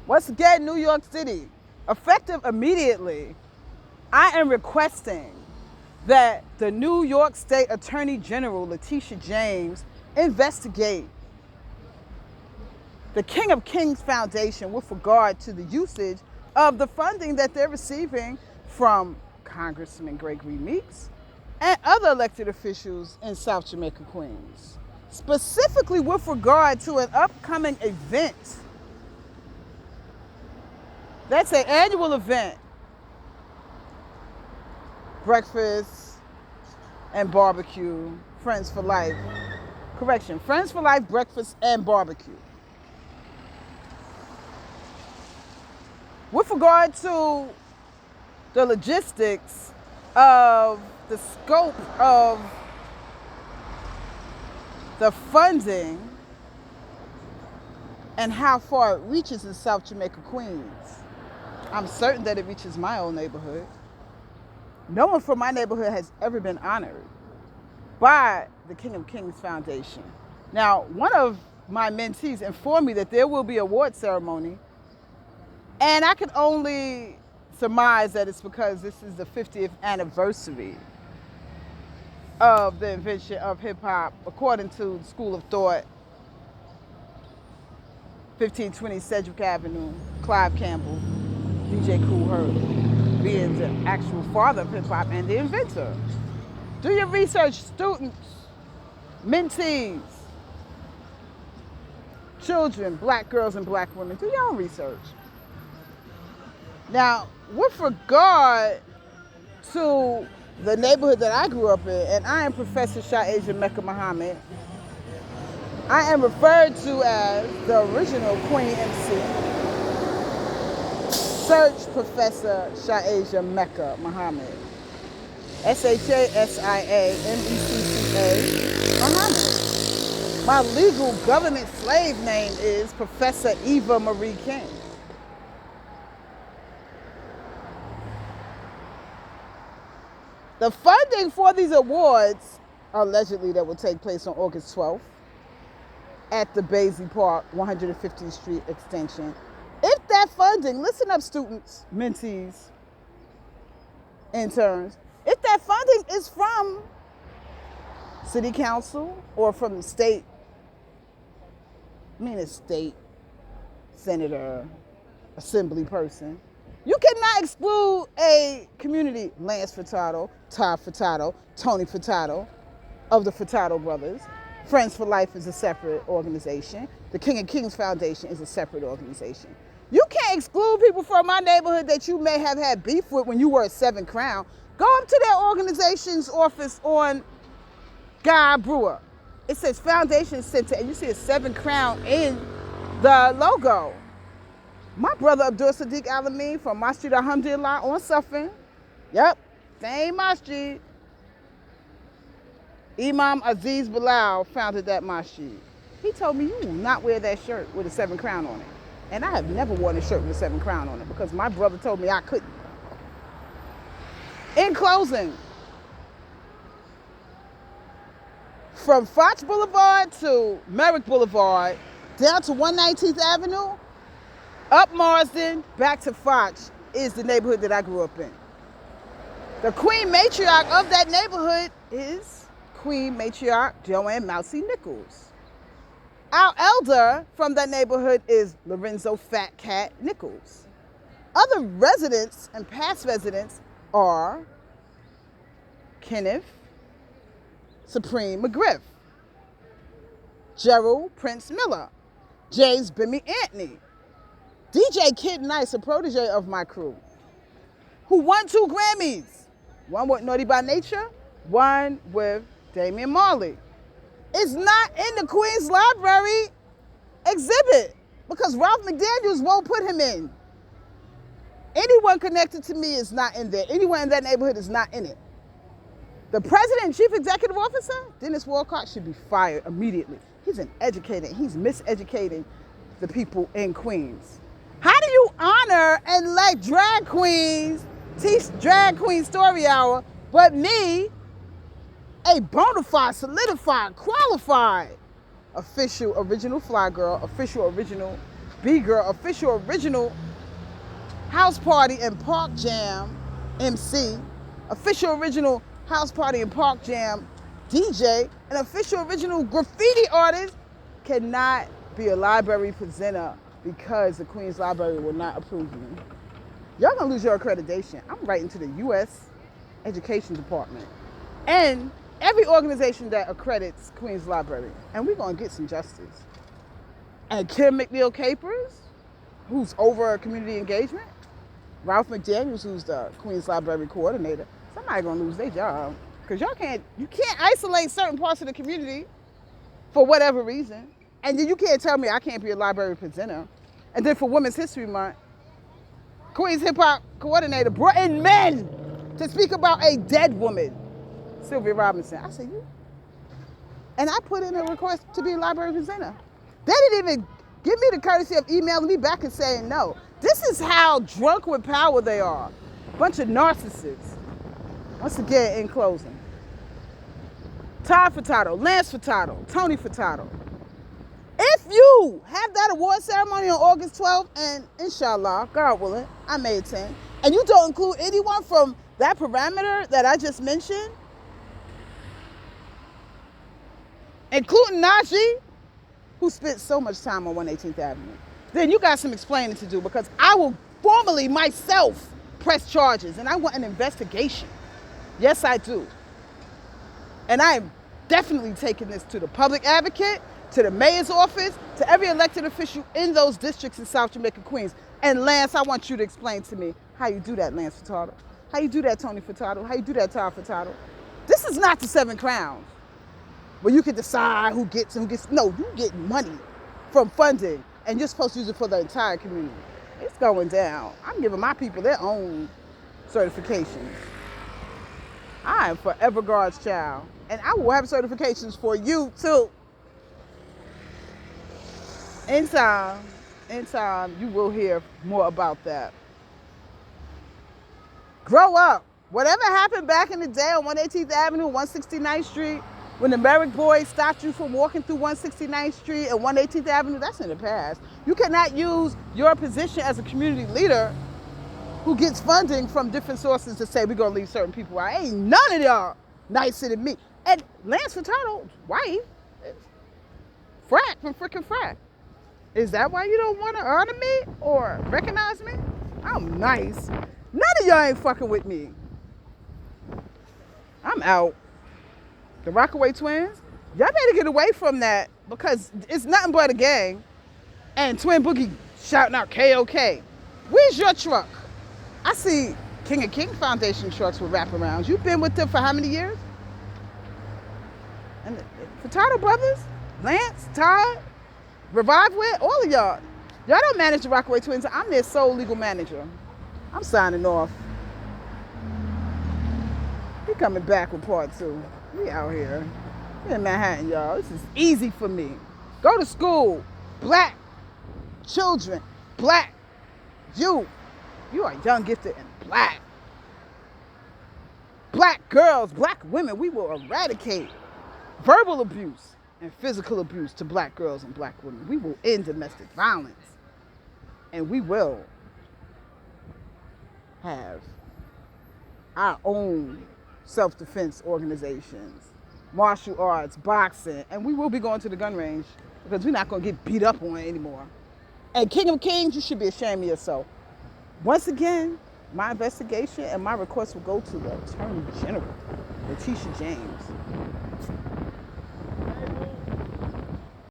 Once again, New York City, effective immediately, I am requesting that the New York State Attorney General, Letitia James, investigate the King of Kings Foundation with regard to the usage of the funding that they're receiving from Congressman Gregory Meeks and other elected officials in South Jamaica, Queens, specifically with regard to an upcoming event. That's an annual event. Breakfast and barbecue, Friends for Life. Correction, Friends for Life, breakfast and barbecue. With regard to the logistics of the scope of the funding and how far it reaches in South Jamaica, Queens, I'm certain that it reaches my own neighborhood. No one from my neighborhood has ever been honored by the King of Kings Foundation. Now, one of my mentees informed me that there will be an award ceremony, and I can only surmise that it's because this is the 50th anniversary of the invention of hip hop, according to the School of Thought, 1520 Cedric Avenue, Clive Campbell, DJ Kool Herc, being the actual father of hip hop and the inventor. Do your research, students, mentees, children, black girls and black women. Do your own research. Now, with regard to the neighborhood that I grew up in, and I am Professor Shasia Mecca Muhammad, I am referred to as the original Queen MC. Search Professor Shasia Mecca Muhammad. SHASIA MECCA Muhammad. My legal government slave name is Professor Eva Marie King. The funding for these awards, allegedly, that will take place on August 12th at the Basie Park 150th Street extension. If that funding, listen up students, mentees, interns, if that funding is from city council or from the state, a state senator, assembly person, you cannot exclude a community, Lance Furtado, Todd Furtado, Tony Furtado, of the Furtado brothers. Friends for Life is a separate organization. The King of Kings Foundation is a separate organization. You can't exclude people from my neighborhood that you may have had beef with when you were at Seven Crown. Go up to their organization's office on Guy Brewer. It says Foundation Center, and you see a Seven Crown in the logo. My brother Abdul Sadiq Alameen from Masjid Alhamdulillah on Suffin. Yep, same masjid. Imam Aziz Bilal founded that masjid. He told me, you will not wear that shirt with a Seven Crown on it. And I have never worn a shirt with a Seven Crown on it because my brother told me I couldn't. In closing, from Foch Boulevard to Merrick Boulevard, down to 119th Avenue, up Marsden, back to Foch is the neighborhood that I grew up in. The queen matriarch of that neighborhood is Queen Matriarch Joanne Mousy Nichols. Our elder from that neighborhood is Lorenzo Fat Cat Nichols. Other residents and past residents are Kenneth Supreme McGriff, Gerald Prince Miller, James Bimmy Anthony, DJ Kid Nice, a protege of my crew, who won 2 Grammys, one with Naughty by Nature, one with Damian Marley. It's not in the Queens Library exhibit because Ralph McDaniels won't put him in. Anyone connected to me is not in there. Anyone in that neighborhood is not in it. The president and chief executive officer, Dennis Walcott, should be fired immediately. He's an educator. He's miseducating the people in Queens. How do you honor and elect drag queens, teach drag queen story hour, but me, a bona fide, solidified, qualified, official original fly girl, official original B-Girl, official original house party and park jam MC, official original house party and park jam DJ, and official original graffiti artist cannot be a library presenter because the Queens Library will not approve me. Y'all gonna lose your accreditation. I'm writing to the U.S. Education Department and every organization that accredits Queens Library, and we're gonna get some justice. And Kim McNeil Capers, who's over community engagement, Ralph McDaniels, who's the Queens Library coordinator, somebody gonna lose their job. Because you can't isolate certain parts of the community for whatever reason. And then you can't tell me I can't be a library presenter. And then for Women's History Month, Queens Hip Hop coordinator brought in men to speak about a dead woman, Sylvia Robinson. I said, you? And I put in a request to be a library presenter. They didn't even give me the courtesy of emailing me back and saying no. This is how drunk with power they are. Bunch of narcissists. Once again, in closing, Todd Furtado, Lance Furtado, Tony Furtado. If you have that award ceremony on August 12th, and inshallah, God willing, I may attend, and you don't include anyone from that parameter that I just mentioned, including Najee, who spent so much time on 118th Avenue, then you got some explaining to do, because I will formally myself press charges, and I want an investigation. Yes, I do. And I'm definitely taking this to the public advocate, to the mayor's office, to every elected official in those districts in South Jamaica, Queens. And Lance, I want you to explain to me how you do that, Lance Furtado. How you do that, Tony Furtado. How you do that, Todd Furtado. This is not the 7 Crowns, where you can decide who gets and who gets. No, you get money from funding, and you're supposed to use it for the entire community. It's going down. I'm giving my people their own certifications. I am forever God's child, and I will have certifications for you too. In time, you will hear more about that. Grow up. Whatever happened back in the day on 118th Avenue, 169th Street, when the Merrick boys stopped you from walking through 169th Street and 118th Avenue, that's in the past. You cannot use your position as a community leader who gets funding from different sources to say we're gonna leave certain people out. Ain't none of y'all nicer than me. And Lance Furtado's wife is Frat from frickin' Frat. Is that why you don't want to honor me or recognize me? I'm nice. None of y'all ain't fucking with me. I'm out. The Rockaway Twins, y'all better get away from that, because it's nothing but a gang. And Twin Boogie shouting out KOK. Where's your truck? I see King of King Foundation trucks with wraparounds. You've been with them for how many years? And the Furtado brothers, Lance, Todd, Revive with, all of y'all. Y'all don't manage the Rockaway Twins. I'm their sole legal manager. I'm signing off. We coming back with part 2. We out here. We in Manhattan, y'all. This is easy for me. Go to school. Black children. Black youth. You are young, gifted, and black. Black girls, black women. We will eradicate verbal abuse and physical abuse to black girls and black women. We will end domestic violence. And we will have our own self-defense organizations, martial arts, boxing, and we will be going to the gun range, because we're not going to get beat up on anymore. And King of Kings, you should be ashamed of yourself. Once again, my investigation and my request will go to the Attorney General, Letitia James.